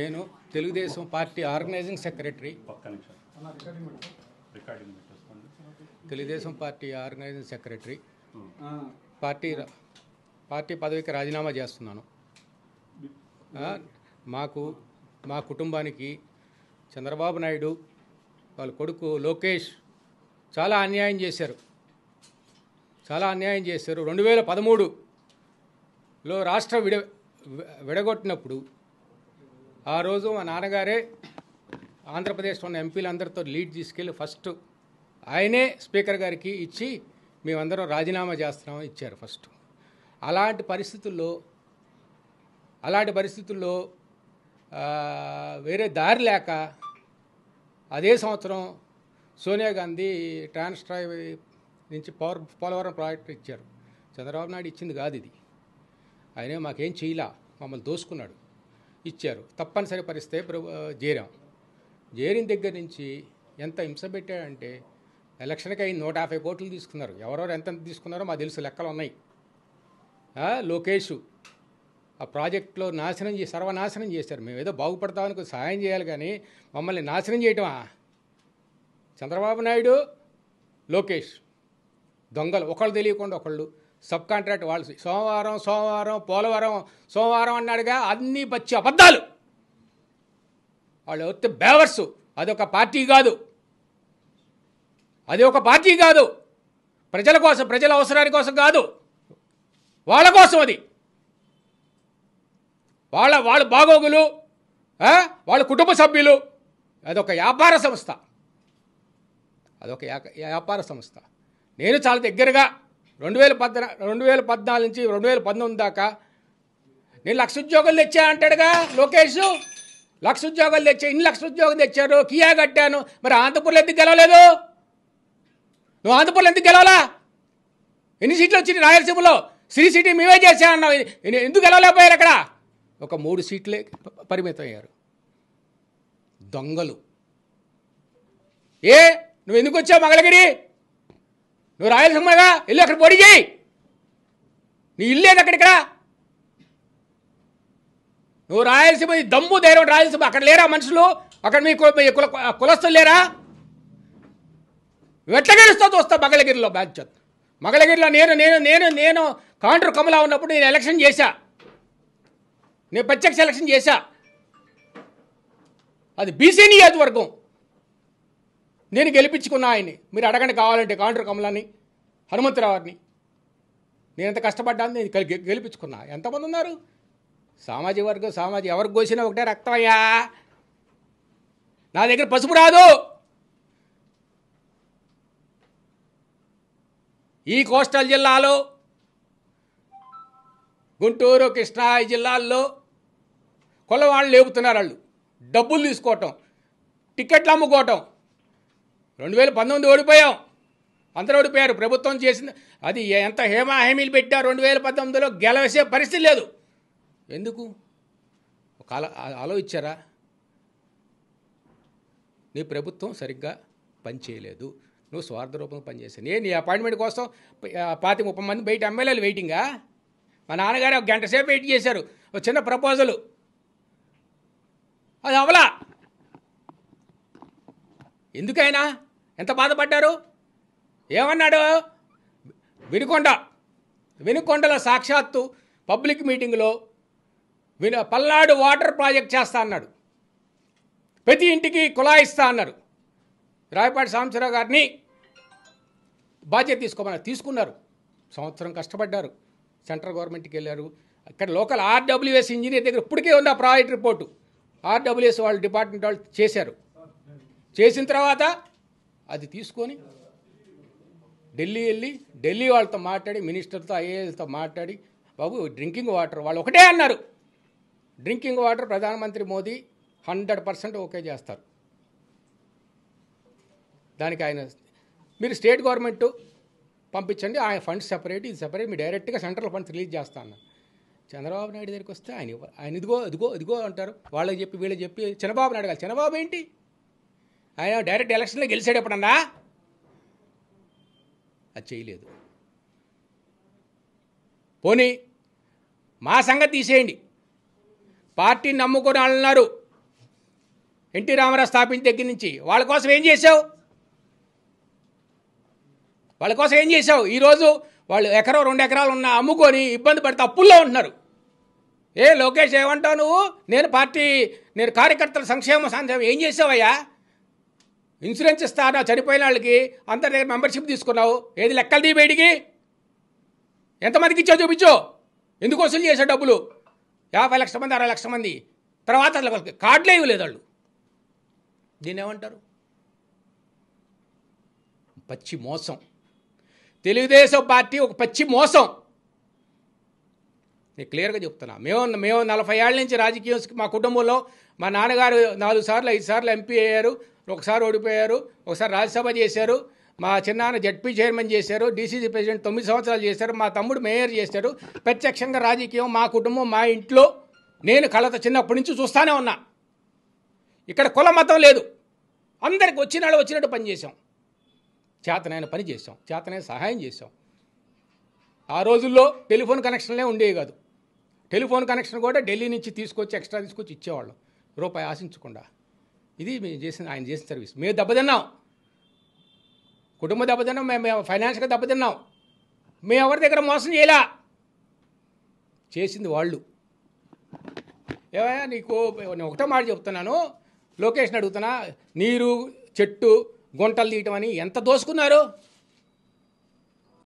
నేను Telugu Desam party organising secretary. Telugu Desam party organising secretary. Party పదవికి రాజీనామా చేస్తున్నాను. మా కుటుంబానికి చంద్రబాబు నాయుడు వాళ్ళ కొడుకు లోకేష్ చాలా అన్యాయం చేశారు. 2013లో రాష్ట్ర విడగొట్టినప్పుడు ఆ రోజు మా నాన్నగారే ఆంధ్రప్రదేశ్లో ఉన్న ఎంపీలందరితో లీడ్ తీసుకెళ్ళి ఫస్ట్ ఆయనే స్పీకర్ గారికి ఇచ్చి మేమందరం రాజీనామా చేస్తున్నామని ఇచ్చారు ఫస్ట్. అలాంటి పరిస్థితుల్లో వేరే దారి లేక అదే సంవత్సరం సోనియా గాంధీ ట్రాన్స్ట్రాయ్ నుంచి పోలవరం ప్రాజెక్టు ఇచ్చారు. చంద్రబాబు నాయుడు ఇచ్చింది కాదు ఇది. ఆయనే మాకేం చేయలా, మమ్మల్ని దోసుకున్నాడు. ఇచ్చారు. తప్పనిసరి పరిస్థితే చేరిన దగ్గర నుంచి ఎంత హింస పెట్టాడంటే ఎలక్షన్కి అయి 150 కోట్లు తీసుకున్నారు. ఎవరెవరు ఎంత తీసుకున్నారో మాకు తెలుసు, లెక్కలు ఉన్నాయి. లోకేష్ ఆ ప్రాజెక్టులో సర్వనాశనం చేశారు. మేము ఏదో బాగుపడతామని సహాయం చేయాలి కానీ మమ్మల్ని నాశనం చేయటమా? చంద్రబాబు నాయుడు, లోకేష్ దొంగలు. ఒకళ్ళు తెలియకుండా ఒకళ్ళు సబ్ కాంట్రాక్ట్ వాళ్ళు సోమవారం అన్నాడుగా, అన్నీ పచ్చి అబద్ధాలు. వాళ్ళు వస్తే బేవర్సు. అదొక పార్టీ కాదు. ప్రజల కోసం, ప్రజల అవసరాని కోసం కాదు, వాళ్ళ కోసం. అది వాళ్ళ బాగోగులు, వాళ్ళ కుటుంబ సభ్యులు. అదొక వ్యాపార సంస్థ. నేను చాలా దగ్గరగా 2014 నుంచి 2019 దాకా నేను 1,00,000 ఉద్యోగాలు తెచ్చా అంటాడుగా లోకేష్. 1,00,000 ఉద్యోగాలు తెచ్చా, ఇన్ని 1,00,000 ఉద్యోగాలు తెచ్చారు, కియా కట్టాను. మరి ఆంధ్రపూర్లో ఎందుకు గెలవలేదు? నువ్వు ఆంధ్రపూర్లో ఎందుకు గెలవాలా? ఎన్ని సీట్లు వచ్చినాయి రాయలసీమలో? శ్రీ సిటీ మేమే చేసా అన్నావు. ఎందుకు గెలవలేకపోయారు? అక్కడ ఒక 3 సీట్లే పరిమితం అయ్యారు. దొంగలు. నువ్వు ఎందుకు వచ్చావు మంగళగిరి? నువ్వు రాయలసీమగా వెళ్ళి అక్కడ పోటీ చేయి. నీ ఇల్లేది అక్కడిక్కడ. నువ్వు రాయలసీమ దమ్ము ధైర్యం రాయలసీమ. అక్కడ లేరా మనుషులు? అక్కడ మీ కులస్తులు లేరా? ఎట్లా గెలుస్తావు చూస్తా మంగళగిరిలో. మంగళగిరిలో నేను కాండ్రు కమలా ఉన్నప్పుడు నేను ఎలక్షన్ చేశా. నేను ప్రత్యక్ష ఎలక్షన్ చేశా. అది బీసీ నియోజకవర్గం. నేను గెలిపించుకున్నా ఆయన్ని. మీరు అడగండి కావాలంటే కాండ్రు కమలాన్ని, హనుమంతరావుని. నేను ఎంత కష్టపడ్డాను, నేను గెలిపించుకున్నా. ఎంతమంది ఉన్నారు? సామాజిక వర్గం ఎవరికి కోసినా ఒకటే రక్తమయ్యా. నా దగ్గర పసుపు రాదు. ఈ కోస్టల్ జిల్లాలో, గుంటూరు, కృష్ణా ఈ జిల్లాల్లో కొల్లవాళ్ళు లేపుతున్నారు. వాళ్ళు డబ్బులు తీసుకోవటం, టికెట్లు అమ్ముకోవటం. 2019 ఓడిపోయాం, అందరూ ఓడిపోయారు. ప్రభుత్వం చేసింది అది ఎంత హామీలు పెట్టా 2019లో గెలవేసే పరిస్థితి లేదు. ఎందుకు? ఒక ఆలోచించారా? నీ ప్రభుత్వం సరిగ్గా పనిచేయలేదు, నువ్వు స్వార్థ రూపంగా పనిచేసావు. నీ అపాయింట్మెంట్ కోసం 25-30 మంది బయట ఎమ్మెల్యేలు వెయిటింగా. మా నాన్నగారు 1 గంట సేపు వెయిట్ చేశారు. ఒక చిన్న ప్రపోజలు, అది అవలా. ఎందుకైనా ఎంత బాధపడ్డారు? ఏమన్నాడు? వినుకొండలో సాక్షాత్తు పబ్లిక్ మీటింగ్లో పల్నాడు వాటర్ ప్రాజెక్ట్ చేస్తా అన్నాడు. ప్రతి ఇంటికి కుళాయి ఇస్తా అన్నారు. రాయపాటి సాంబశివరావు గారిని బాధ్యత తీసుకున్నారు. సంవత్సరం కష్టపడ్డారు. సెంట్రల్ గవర్నమెంట్కి వెళ్ళారు. ఇక్కడ లోకల్ ఆర్డబ్ల్యూఎస్ ఇంజనీర్ దగ్గర ఇప్పటికే ఉంది ఆ ప్రాజెక్ట్ రిపోర్టు. ఆర్డబ్ల్యూఎస్ వాళ్ళు డిపార్ట్మెంట్ వాళ్ళు చేశారు. చేసిన తర్వాత అది తీసుకొని ఢిల్లీ వాళ్ళతో మాట్లాడి, మినిస్టర్తో, ఐఏఎస్తో మాట్లాడి, బాబు డ్రింకింగ్ వాటర్ వాళ్ళు ఒకటే అన్నారు. డ్రింకింగ్ వాటర్ ప్రధానమంత్రి మోదీ 100% ఓకే చేస్తారు. దానికి ఆయన మీరు స్టేట్ గవర్నమెంట్ పంపించండి, ఆయన ఫండ్స్ సెపరేట్, ఇది సెపరేట్, మీరు డైరెక్ట్గా సెంట్రల్ ఫండ్స్ రిలీజ్ చేస్తా అన్నారు. చంద్రబాబు నాయుడు దగ్గరికి వస్తే ఆయన ఇదిగో అంటారు. వాళ్ళకి చెప్పి వీళ్ళకి చెప్పి చంద్రబాబు నాయుడు కాదు. చంద్రబాబు ఏంటి, ఆయన డైరెక్ట్ ఎలక్షన్లో గెలిచాడు ఎప్పుడన్నా? అది చేయలేదు. పోనీ మా సంగతి తీసేయండి. పార్టీని నమ్ముకొని వాళ్ళు ఉన్నారు. ఎన్టీ రామారావు స్థాపించిన దగ్గర నుంచి వాళ్ళ కోసం ఏం చేశావు? వాళ్ళ కోసం ఏం చేశావు? ఈరోజు వాళ్ళు ఎకరం 2 ఎకరాలు ఉన్న అమ్ముకొని ఇబ్బంది పడితే అప్పుల్లో ఉంటున్నారు. లోకేష్ ఏమంటావు నువ్వు? నేను కార్యకర్తల సంక్షేమం ఏం చేసావయ్యా? ఇన్సూరెన్స్ ఇస్తానా చనిపోయిన వాళ్ళకి, అందరి దగ్గర మెంబర్షిప్ తీసుకున్నావు. ఏది లెక్కలు తీ బయటికి? ఎంతమందికి ఇచ్చావు చూపించు. ఎందుకు వసూలు చేసే డబ్బులు? 50 లక్షల మంది 60 లక్షల మంది. తర్వాత వాళ్ళకి కార్డులే ఇవ్వలేదు వాళ్ళు. దీన్ని ఏమంటారు? పచ్చి మోసం. తెలుగుదేశం పార్టీ ఒక పచ్చి మోసం. నేను క్లియర్గా చెప్తున్నా. మేము 40 ఏళ్ళ నుంచి రాజకీయం, మా కుటుంబంలో మా నాన్నగారు 4 సార్లు 5 సార్లు ఎంపీ అయ్యారు, ఒకసారి ఓడిపోయారు, ఒకసారి రాజ్యసభ చేశారు. మా చిన్నాన్న జడ్పీ చైర్మన్ చేశారు, డీసీసీ ప్రెసిడెంట్ 9 సంవత్సరాలు చేశారు, మా తమ్ముడు మేయర్ చేశారు. ప్రత్యక్షంగా రాజకీయం మా కుటుంబం, మా ఇంట్లో నేను కళ్ళతో చిన్నప్పటి నుంచి చూస్తూనే ఉన్నా. ఇక్కడ కుల మతం లేదు. అందరికి వచ్చినట్టు పని చేసాం. చేతనైన పని చేసాం, చేతనైన సహాయం చేసాం. ఆ రోజుల్లో టెలిఫోన్ కనెక్షన్లే ఉండేవి కాదు. టెలిఫోన్ కనెక్షన్ కూడా ఢిల్లీ నుంచి ఎక్స్ట్రా తీసుకొచ్చి ఇచ్చేవాళ్ళం, రూపాయి ఆశించకుండా. ఇది ఆయన చేసిన సర్వీస్. మేము దెబ్బతిన్నాం, కుటుంబం దెబ్బతిన్నాం, మేము ఫైనాన్షియల్గా దెబ్బతిన్నాం. మేము ఎవరి దగ్గర మోసం చేయలా, చేసింది వాళ్ళు. ఏమయ్యా నీకు నేను ఒకటో మాట చెప్తున్నాను, లోకేష్ని అడుగుతున్నా, నీరు చెట్టు గుంటలు తీయటం అని ఎంత దోసుకున్నారు?